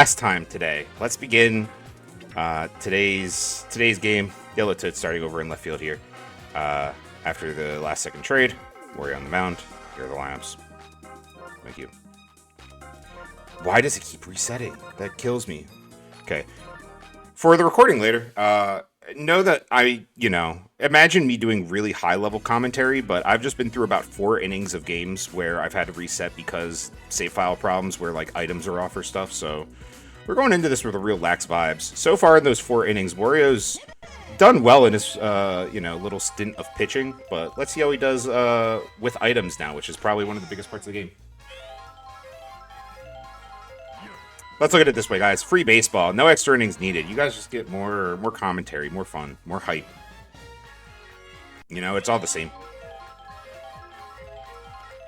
Last time today. Let's begin today's game. Yellow Toad starting over in left field here. After the last second trade, Warrior on the mound. Here are the lineups. Thank you. Why does it keep resetting? That kills me. Okay. For the recording later, know that imagine me doing really high level commentary, but I've just been through about 4 innings of games where I've had to reset because save file problems where like items are off or stuff. So we're going into this with a real lax vibes. So far in those 4 innings, Wario's done well in his little stint of pitching, but let's see how he does with items now, which is probably one of the biggest parts of the game. Let's look at it this way, guys. Free baseball. No extra innings needed. You guys just get more commentary, more fun, more hype. It's all the same.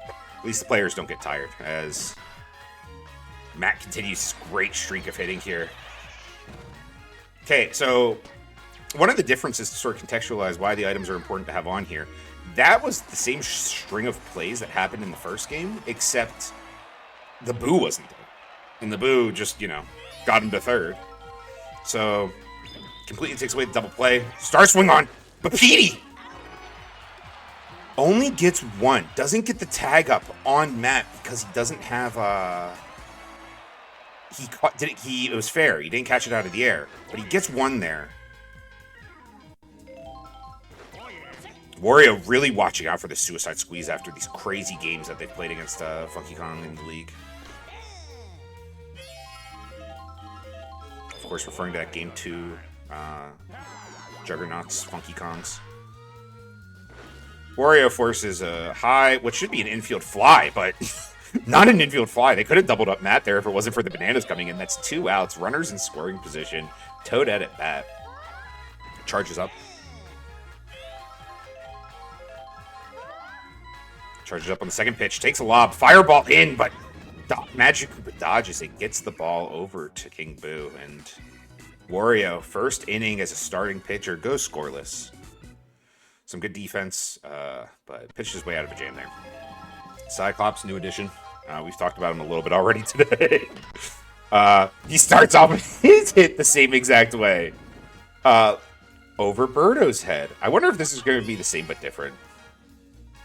At least the players don't get tired, as Matt continues his great streak of hitting here. Okay, so one of the differences to sort of contextualize why the items are important to have on here, that was the same string of plays that happened in the first game, except the Boo wasn't there. And the Boo just, got him to third. So, completely takes away the double play. Star swing on, but Petey only gets 1. Doesn't get the tag up on Matt because he doesn't have it was fair. He didn't catch it out of the air, but he gets 1 there. Wario really watching out for the suicide squeeze after these crazy games that they've played against Funky Kong in the league. Of course, referring to that game 2 Juggernauts, Funky Kongs. Wario forces a high, what should be an infield fly, but not an infield fly. They could have doubled up Matt there if it wasn't for the bananas coming in. That's 2 outs. Runners in scoring position. Toadette at bat. Charges up. Charges up on the second pitch. Takes a lob. Fireball in, but Magic Koopa dodges it. Gets the ball over to King Boo. And Wario, first inning as a starting pitcher, goes scoreless. Some good defense, but pitched his way out of a jam there. Cyclops, new addition. We've talked about him a little bit already today. He starts off with his hit the same exact way. Over Birdo's head. I wonder if this is going to be the same but different.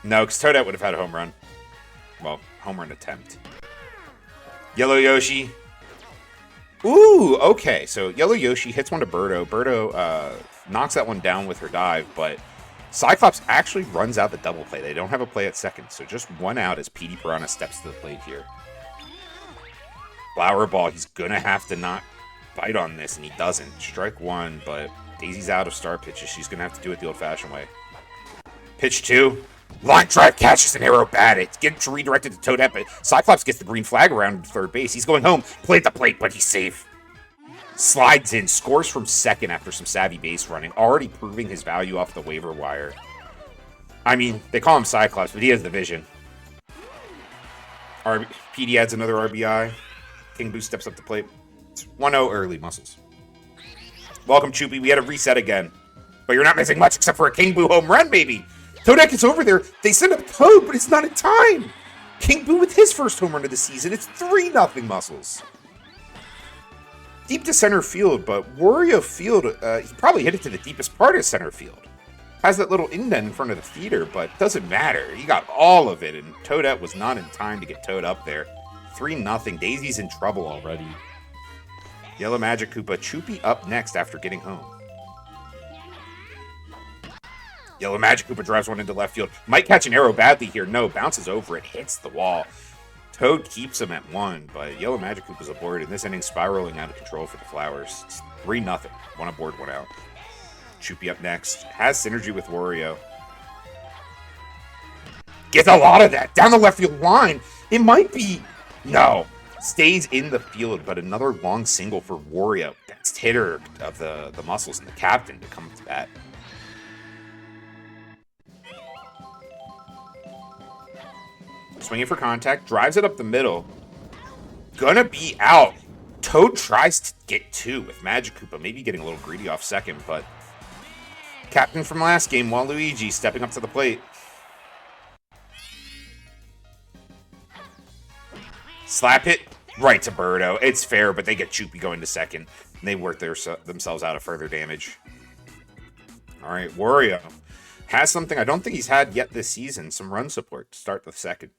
No, because Toadette would have had a home run. Well, home run attempt. Yellow Yoshi. Ooh, okay. So Yellow Yoshi hits one to Birdo. Birdo knocks that one down with her dive, but Cyclops actually runs out the double play. They don't have a play at second, so just 1 out as Petey Piranha steps to the plate here. Flower ball, he's going to have to not bite on this, and he doesn't. Strike 1, but Daisy's out of star pitches. She's going to have to do it the old-fashioned way. Pitch 2. Line drive catches an arrow bat. It gets redirected to Toadette, but Cyclops gets the green flag around third base. He's going home. Play at the plate, but he's safe. Slides in, scores from second after some savvy base running, already proving his value off the waiver wire. I mean, they call him Cyclops, but he has the vision. PD adds another RBI. King Boo steps up the plate. It's 1-0 early, Muscles. Welcome, Choopy. We had a reset again. But you're not missing much except for a King Boo home run, baby. Toadette gets over there. They send up Toad, but it's not in time. King Boo with his first home run of the season. It's 3-0, Muscles. Deep to center field, but Wario Field, he probably hit it to the deepest part of center field. Has that little indent in front of the feeder, but doesn't matter. He got all of it, and Toadette was not in time to get Toad up there. 3-0. Daisy's in trouble already. Yellow Magic Koopa, Choopy up next after getting home. Yellow Magic Koopa drives one into left field. Might catch an arrow badly here. No, bounces over it, hits the wall. Toad keeps him at 1, but Yellow Magic Koopa's aboard, and this inning spiraling out of control for the Flowers. It's 3-0. 1 aboard, 1 out. Choopy up next. Has synergy with Wario. Gets a lot of that. Down the left field line. It might be... No. Stays in the field, but another long single for Wario. Best hitter of the Muscles and the captain to come to bat. Swinging for contact, drives it up the middle. Gonna be out. Toad tries to get 2 with Magic Koopa, maybe getting a little greedy off second, but captain from last game, Waluigi, stepping up to the plate. Slap hit. right to Birdo. It's fair, but they get Choopy going to second. And they work themselves out of further damage. All right, Wario has something I don't think he's had yet this season. Some run support to start the second.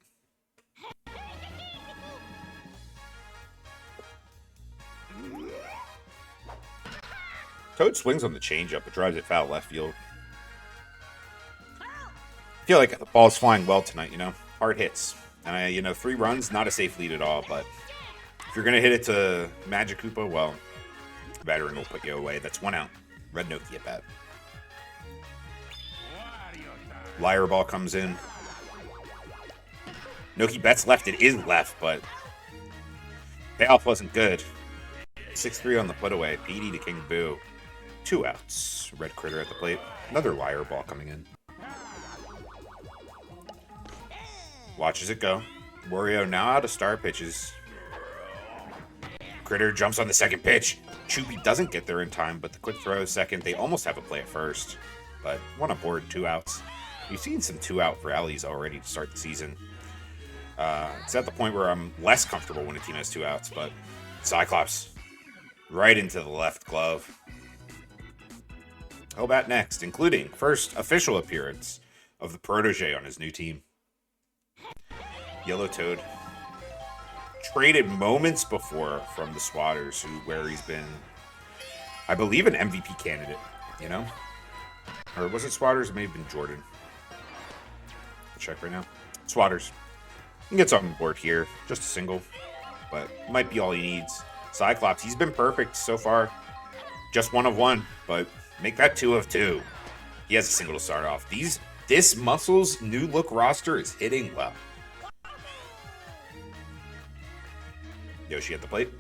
Toad swings on the changeup, but drives it foul left field. I feel like the ball's flying well tonight, you know? Hard hits. And, 3 runs, not a safe lead at all, but if you're going to hit it to Magic Koopa, well, the veteran will put you away. That's 1 out. Red Noki at bat. Liar ball comes in. Noki bets left. It is left, but payoff wasn't good. 6-3 on the put away. PD to King Boo. 2 outs. Red Critter at the plate. Another liar ball coming in. Watches it go. Wario now out of star pitches. Critter jumps on the second pitch. Choopy doesn't get there in time, but the quick throw is second. They almost have a play at first, but 1 aboard, 2 outs. We've seen some 2-out rallies already to start the season. It's at the point where I'm less comfortable when a team has 2 outs, but Cyclops right into the left glove. He'll bat next, including first official appearance of the protege on his new team. Yellow Toad. Traded moments before from the Swatters, where he's been, I believe, an MVP candidate, you know? Or was it Swatters? It may have been Jordan. I'll check right now. Swatters. He gets on board here. Just a single, but might be all he needs. Cyclops, he's been perfect so far. Just 1 of 1, but make that 2 of 2. He has a single to start off. This Muscles new look roster is hitting well. Yoshi at the plate.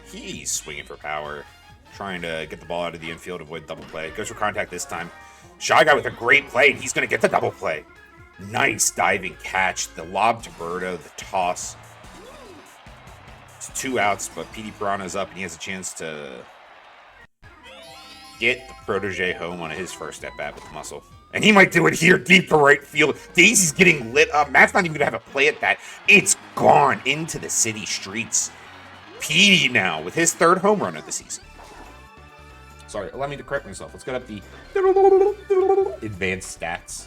He's swinging for power. Trying to get the ball out of the infield, avoid double play. Goes for contact this time. Shy Guy with a great play. He's going to get the double play. Nice diving catch. The lob to Birdo. The toss. It's 2 outs, but PD Piranha's up, and he has a chance to get the protege home on his first at-bat with the muscle. And he might do it here, deep to right field. Daisy's getting lit up. Matt's not even going to have a play at that. It's gone into the city streets. PD now with his 3rd home run of the season. Sorry, allow me to correct myself. Let's get up the advanced stats.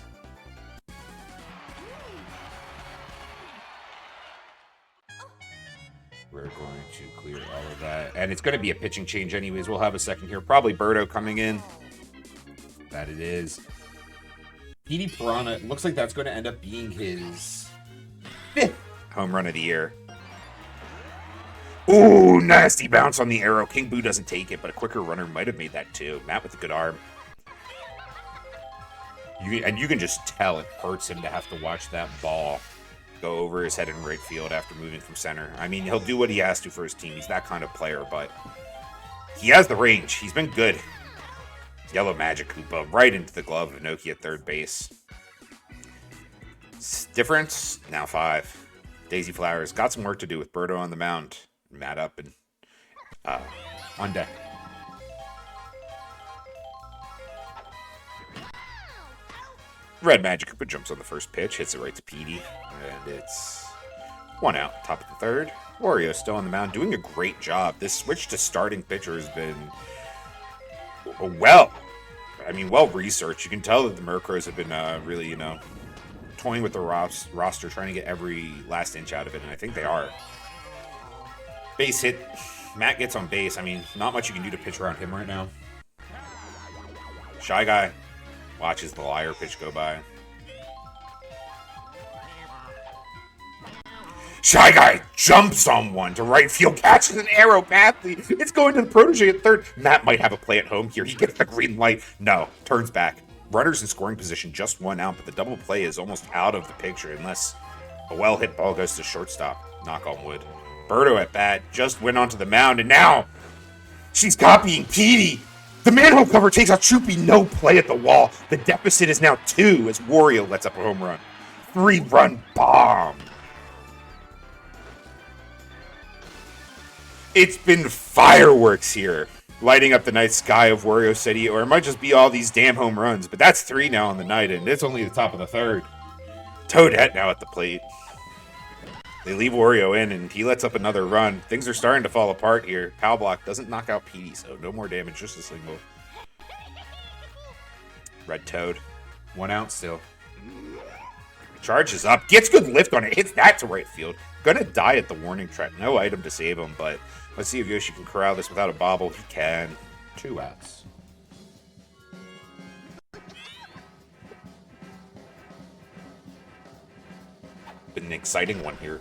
We're going to clear all of that. And it's going to be a pitching change anyways. We'll have a second here. Probably Birdo coming in. That it is. PD Piranha, it looks like that's going to end up being his 5th home run of the year. Ooh, nasty bounce on the arrow. King Boo doesn't take it, but a quicker runner might have made that too. Matt with a good arm. You can just tell it hurts him to have to watch that ball go over his head in right field after moving from center. I mean, he'll do what he has to for his team. He's that kind of player, but he has the range. He's been good. Yellow Magic Koopa right into the glove of Noki at third base. Difference, now 5. Daisy Flowers got some work to do with Birdo on the mound. Matt up and on deck. Red Magic Koopa jumps on the first pitch, hits it right to PD, and it's 1 out, top of the 3rd. Wario still on the mound, doing a great job. This switch to starting pitcher has been well researched. You can tell that the Murkrows have been really, toying with the roster, trying to get every last inch out of it, and I think they are. Base hit. Matt gets on base. I mean, not much you can do to pitch around him right now. Shy Guy watches the liar pitch go by. Shy Guy jumps on one to right field, catches an arrow badly. It's going to the protege at 3rd. Matt might have a play at home here. He gets the green light. No, turns back. Runners in scoring position, just 1 out, but the double play is almost out of the picture unless a well-hit ball goes to shortstop. Knock on wood. Birdo at bat just went onto the mound, and now she's copying Petey. The manhole cover takes out Choopy. No play at the wall. The deficit is now 2 as Wario lets up a home run. 3-run bomb. It's been fireworks here, lighting up the night sky of Wario City, or it might just be all these damn home runs, but that's 3 now on the night, and it's only the top of the 3rd. Toadette now at the plate. They leave Wario in, and he lets up another run. Things are starting to fall apart here. Pow block doesn't knock out Petey, so no more damage, just a single. Red Toad. 1 out still. Charges up, gets good lift on it, hits that to right field. Gonna die at the warning track. No item to save him, but let's see if Yoshi can corral this without a bobble. He can. 2 outs. Been an exciting one here.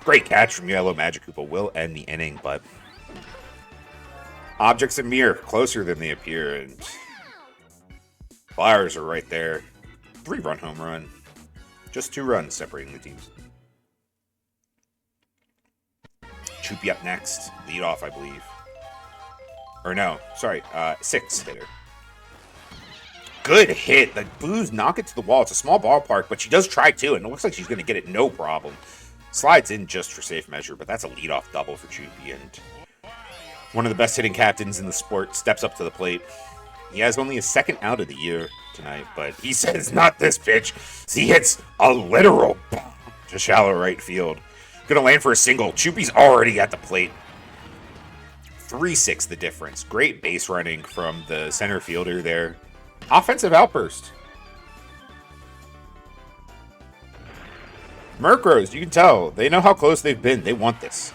Great catch from Yellow Magic Koopa will end the inning, but objects in mirror closer than they appear, and Flowers are right there. 3-run home run. Just 2 runs separating the teams. Choopy up next. Lead off, I believe. Or no, sorry, 6 hitter. Good hit. The Boos knock it to the wall. It's a small ballpark, but she does try too, and it looks like she's going to get it no problem. Slides in just for safe measure, but that's a leadoff double for Choopy, and one of the best hitting captains in the sport steps up to the plate. He has only his 2nd out of the year tonight, but he says not this pitch. He hits a literal bomb to shallow right field. Gonna land for a single. Choopy's already at the plate. 3-6 the difference. Great base running from the center fielder there. Offensive outburst. Murkrows, you can tell. They know how close they've been. They want this.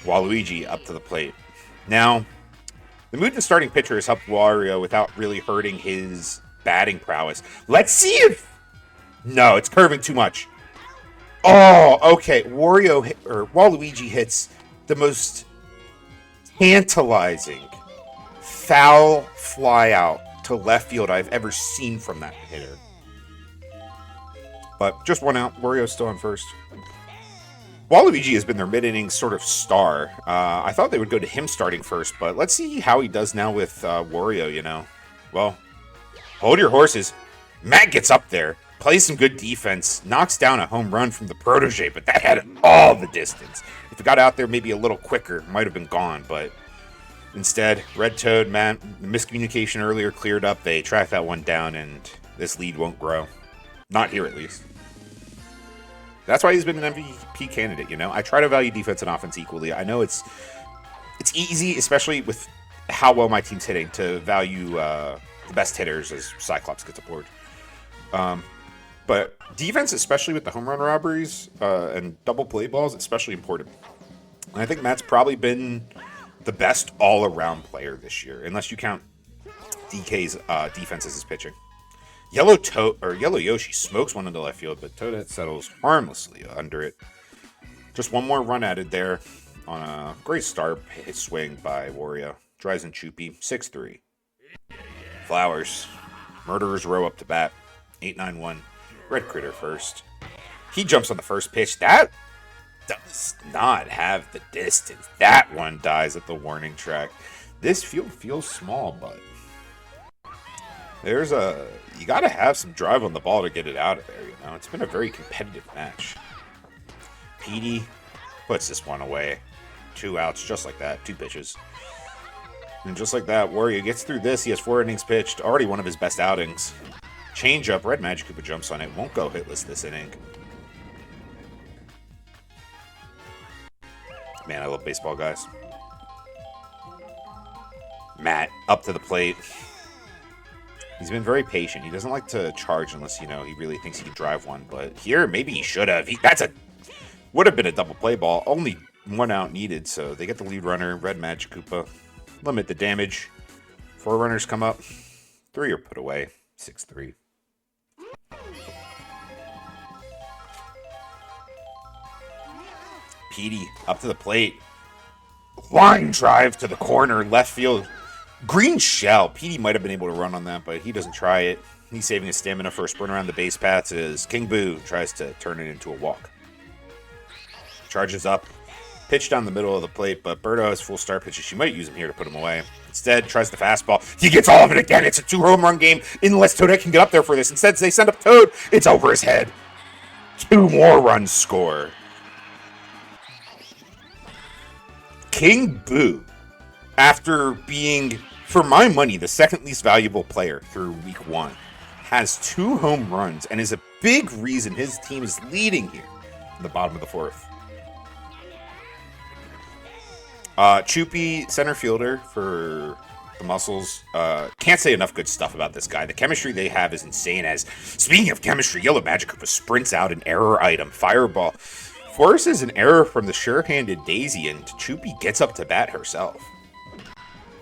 Waluigi up to the plate. Now, the mutant starting pitcher has helped Wario without really hurting his batting prowess. Let's see if... No, it's curving too much. Oh, okay. Waluigi hits the most tantalizing foul fly out to left field I've ever seen from that hitter. But just 1 out. Wario's still on first. Waluigi has been their mid-inning sort of star. I thought they would go to him starting first, but let's see how he does now with Wario, you know. Well, hold your horses. Matt gets up there, plays some good defense, knocks down a home run from the protege, but that had all the distance. If it got out there maybe a little quicker, might have been gone, but instead, Red Toad, Matt, the miscommunication earlier cleared up. They tracked that one down, and this lead won't grow. Not here, at least. That's why he's been an MVP candidate, you know? I try to value defense and offense equally. I know it's easy, especially with how well my team's hitting, to value the best hitters as Cyclops gets aboard. But defense, especially with the home run robberies and double play balls, especially important. And I think Matt's probably been the best all-around player this year, unless you count DK's defense as his pitching. Yellow Yoshi smokes one into left field, but Toadette settles harmlessly under it. Just 1 more run added there on a great start hit swing by Wario. Drives in Choopy, 6-3. Flowers. Murderers row up to bat. 8-9-1. Red Critter first. He jumps on the first pitch. That does not have the distance. That one dies at the warning track. This field feels small, but you got to have some drive on the ball to get it out of there, you know. It's been a very competitive match. Petey puts this one away. 2 outs, just like that. 2 pitches. And just like that, Wario gets through this. He has 4 innings pitched. Already one of his best outings. Change up. Red Magic Koopa jumps on it. Won't go hitless this inning. Man, I love baseball, guys. Matt up to the plate. He's been very patient. He doesn't like to charge unless, you know, he really thinks he can drive one. But here, maybe he should have. Would have been a double play ball. Only 1 out needed, so they get the lead runner. Red Magic Koopa. Limit the damage. 4 runners come up. 3 are put away. 6-3. Petey up to the plate. Line drive to the corner. Left field. Green shell. Petey might have been able to run on that, but he doesn't try it. He's saving his stamina for a sprint around the base paths as King Boo tries to turn it into a walk. Charges up. Pitch down the middle of the plate, but Birdo has full start pitches. She might use him here to put him away. Instead, tries the fastball. He gets all of it again. It's a 2-home run game unless Toadette can get up there for this. Instead, they send up Toad. It's over his head. 2 more runs score. King Boo, after being, for my money, the second least valuable player through week 1, has 2 home runs and is big reason his team is leading here in the bottom of the fourth. Choopy, center fielder for the Muscles. Can't say enough good stuff about this guy. The chemistry they have is insane. As speaking of chemistry, Yellow Magikarp sprints out an error item, Fireball, forces an error from the sure-handed Daisy, and Choopy gets up to bat herself.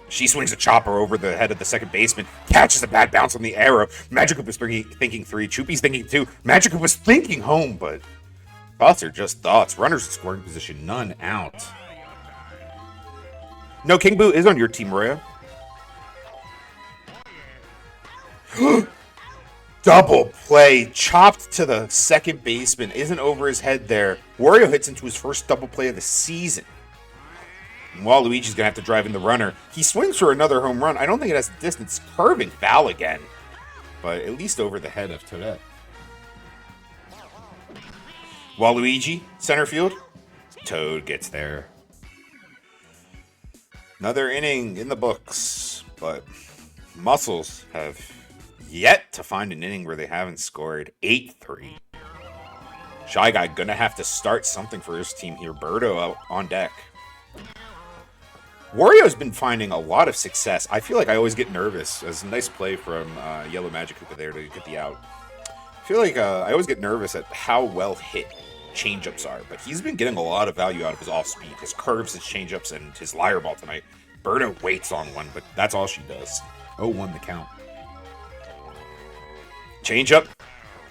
She swings a chopper over the head of the second baseman, catches a bad bounce on the arrow. Magikarp is thinking 3, Choopy's thinking 2. Magikarp was thinking home, but thoughts are just thoughts. Runners in scoring position, none out. No, King Boo is on your team, Roya. Double play, chopped to the second baseman, isn't over his head there. Wario hits into his first double play of the season. And Waluigi's going to have to drive in the runner. He swings for another home run. I don't think it has distance. Curving foul again, but at least over the head of Toadette. Waluigi, center field. Toad gets there. Another inning in the books, but Muscles have yet to find an inning where they haven't scored. 8-3. Shy Guy gonna have to start something for his team here. Birdo out on deck. Wario's been finding a lot of success. I feel like I always get nervous. As a nice play from Yellow Magikarp there to get the out. I feel like I always get nervous at how well hit changeups are, but he's been getting a lot of value out of his off-speed, his curves, his changeups, and his Liar Ball tonight. Birdo waits on one, but that's all she does. 0-1 the count. Changeup.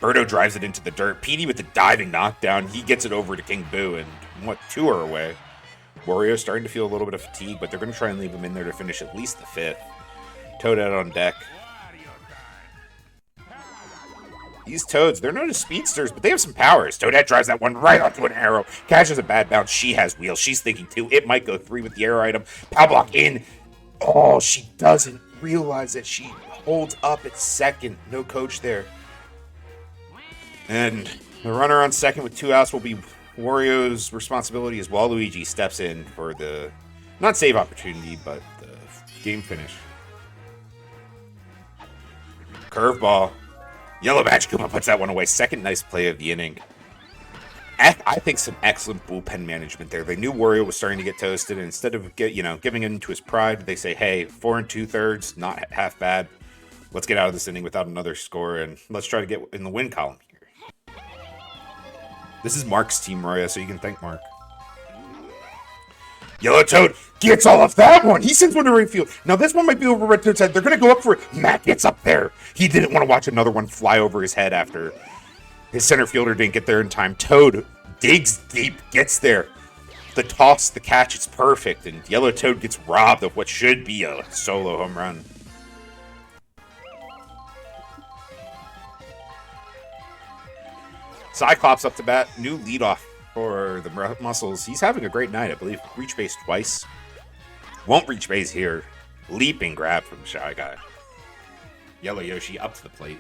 Birdo drives it into the dirt. Petey with the diving knockdown. He gets it over to King Boo, and 2 are away. Wario's starting to feel a little bit of fatigue, but they're going to try and leave him in there to finish at least the 5th. Toadette on deck. These Toads, they're known as speedsters, but they have some powers. Toadette drives that one right onto an arrow. Catches a bad bounce. She has wheels. She's thinking 2. It might go 3 with the arrow item. Power block in. Oh, she doesn't realize that she holds up at second. No coach there. And the runner on second with 2 outs will be Wario's responsibility as Waluigi steps in for the, not save opportunity, but the game finish. Curveball. Yellow Magikarp puts that one away. Second nice play of the inning. I think some excellent bullpen management there. They knew Wario was starting to get toasted, and instead of giving into his pride, they say, hey, 4 2/3, not half bad. Let's get out of this inning without another score, and let's try to get in the win column here. This is Mark's team, Roya, so you can thank Mark. Yellow Toad gets all of that one. He sends one to right field. Now, this one might be over Red Toad's head. They're going to go up for it. Matt gets up there. He didn't want to watch another one fly over his head after his center fielder didn't get there in time. Toad digs deep, gets there. The toss, the catch, it's perfect. And Yellow Toad gets robbed of what should be a solo home run. Cyclops up to bat. New leadoff for the Muscles. He's having a great night, I believe. Reach base twice. Won't reach base here. Leaping grab from Shy Guy. Yellow Yoshi up to the plate.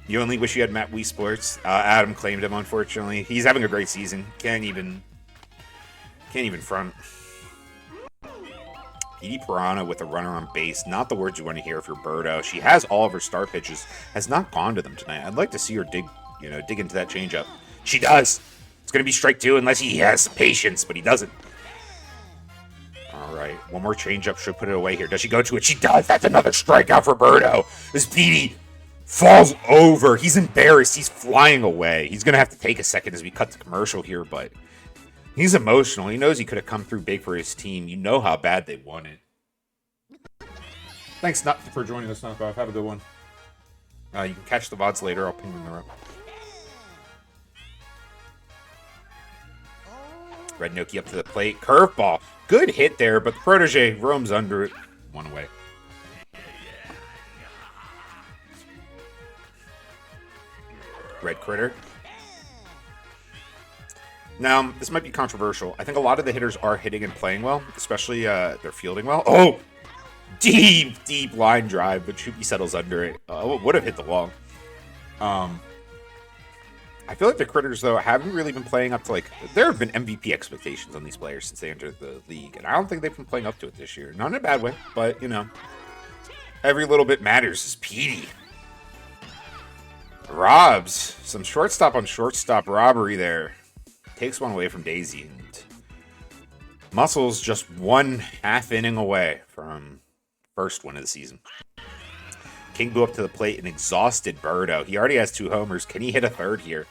You only wish you had Matt Wii Sports. Adam claimed him, unfortunately. He's having a great season. Can't even front. Edie Piranha with a runner on base. Not the words you want to hear for Birdo. She has all of her star pitches. Has not gone to them tonight. I'd like to see her dig into that changeup. She does. It's going to be strike 2 unless he has some patience, but he doesn't. All right. One more changeup should put it away here. Does she go to it? She does. That's another strikeout for Birdo. This Petey falls over. He's embarrassed. He's flying away. He's going to have to take a second as we cut the commercial here, but he's emotional. He knows he could have come through big for his team. You know how bad they want it. Thanks for joining us, Knockoff. Have a good one. You can catch the VODs later. I'll ping them up. Red Noki up to the plate. Curveball. Good hit there, but the protege roams under it. One away. Red Critter. Now, this might be controversial. I think a lot of the hitters are hitting and playing well, especially they're fielding well. Oh! Deep line drive, but Choopy settles under it. Would have hit the wall. I feel like the Critters, though, haven't really been playing up to, there have been MVP expectations on these players since they entered the league, and I don't think they've been playing up to it this year. Not in a bad way, but, every little bit matters. Is Petey. Robs. Some shortstop on shortstop robbery there. Takes one away from Daisy. And Muscles just one half inning away from first win of the season. King Boo up to the plate, an exhausted Birdo. He already has 2 homers. Can he hit a third here?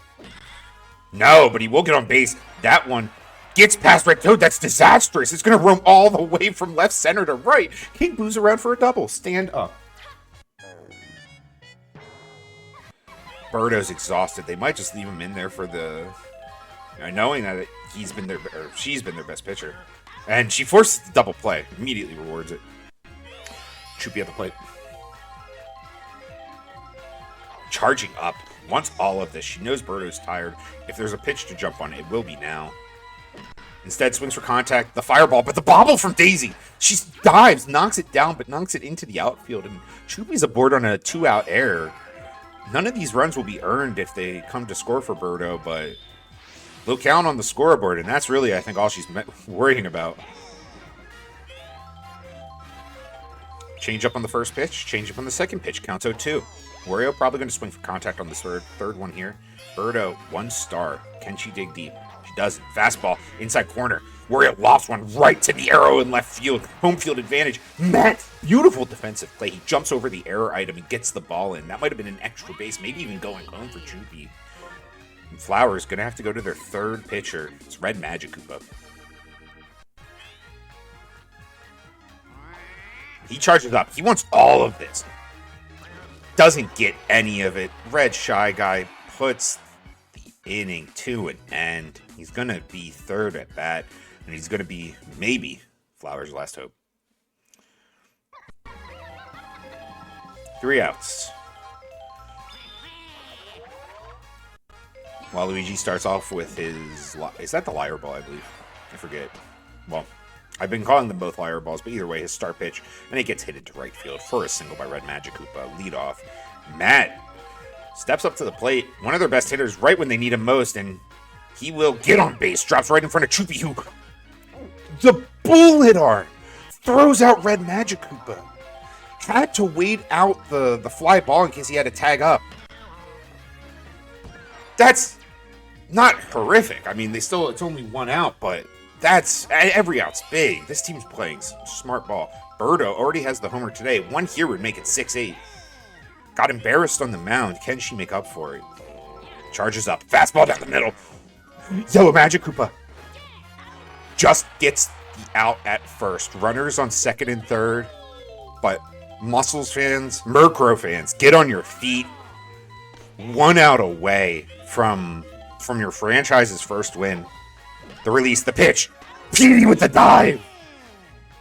No, but he will get on base. That one gets past right Toad. That's disastrous. It's going to roam all the way from left center to right. King Boo's around for a double. Stand up. Birdo's exhausted. They might just leave him in there for the... knowing that he's been their, or she's been their best pitcher. And she forces the double play. Immediately rewards it. Choopy at the plate. Charging up. Wants all of this. She knows Birdo's tired. If there's a pitch to jump on, it will be now. Instead, swings for contact. The fireball, but the bobble from Daisy. She dives, knocks it down, but knocks it into the outfield. And Choopy's aboard on a 2-out error. None of these runs will be earned if they come to score for Birdo, but low count on the scoreboard, and that's really, I think, all she's worrying about. Change up on the first pitch, change up on the second pitch, counts 0-2. Wario probably going to swing for contact on this third one here. Birdo, 1 star. Can she dig deep? She doesn't. Fastball, inside corner. Wario lofts one right to the arrow in left field. Home field advantage. Matt, beautiful defensive play. He jumps over the error item and gets the ball in. That might have been an extra base, maybe even going home for Choopy. And Flowers going to have to go to their third pitcher. It's Red Magic Koopa. He charges up. He wants all of this. Doesn't get any of it. Red Shy Guy puts the inning to an end. He's going to be third at bat. And he's going to be, maybe, Flowers' last hope. 3 outs. Waluigi starts off with his... Is that the Liar Ball, I believe? I forget. Well, I've been calling them both Liar Balls, but either way, his start pitch. And it gets hit into right field for a single by Red Magic Koopa. Lead off. Matt steps up to the plate. One of their best hitters right when they need him most. And he will get on base. Drops right in front of Choopy, who... The bullet arm throws out Red Magic Koopa. Had to wait out the fly ball in case he had to tag up. That's not horrific. I mean, it's only 1 out, but that's every out's big. This team's playing smart ball. Birdo already has the homer today. 1 here would make it 6-8. Got embarrassed on the mound. Can she make up for it? Charges up. Fastball down the middle. Yellow Magic Koopa just gets the out at first. Runners on second and third. But Muscles fans, Murkrow fans, get on your feet. 1 out away from your franchise's first win. The release, the pitch. Petey with the dive.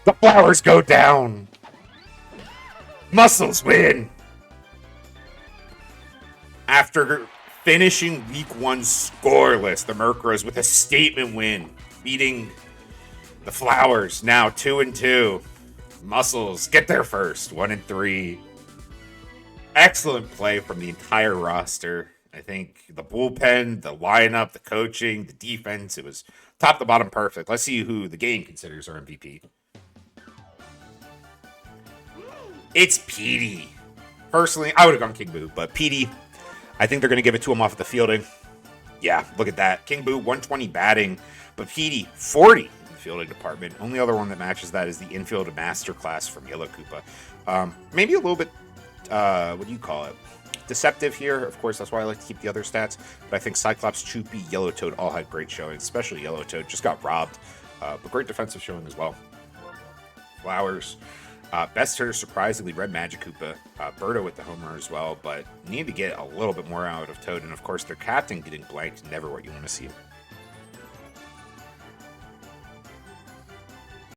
The Flowers go down. Muscles win. After finishing week 1 scoreless, the Murkrows with a statement win, beating the Flowers, now 2-2. Muscles get there first, 1-3. Excellent play from the entire roster. I think the bullpen, the lineup, the coaching, the defense, it was top to bottom perfect. Let's see who the game considers our MVP. It's Petey. Personally, I would have gone King Boo, but Petey, I think they're going to give it to him off of the fielding. Yeah, look at that. King Boo, 120 batting, but Petey, 40 in the fielding department. Only other one that matches that is the infield masterclass from Yellow Koopa. Maybe a little bit, what do you call it? Deceptive here. Of course, that's why I like to keep the other stats. But I think Cyclops, Choopy, Yellow Toad all had great showings, especially Yellow Toad. Just got robbed, but great defensive showing as well. Flowers. Best hitter, surprisingly, Red Magic Koopa. Birdo with the homer as well, but need to get a little bit more out of Toad. And, of course, their captain getting blanked, never what you want to see.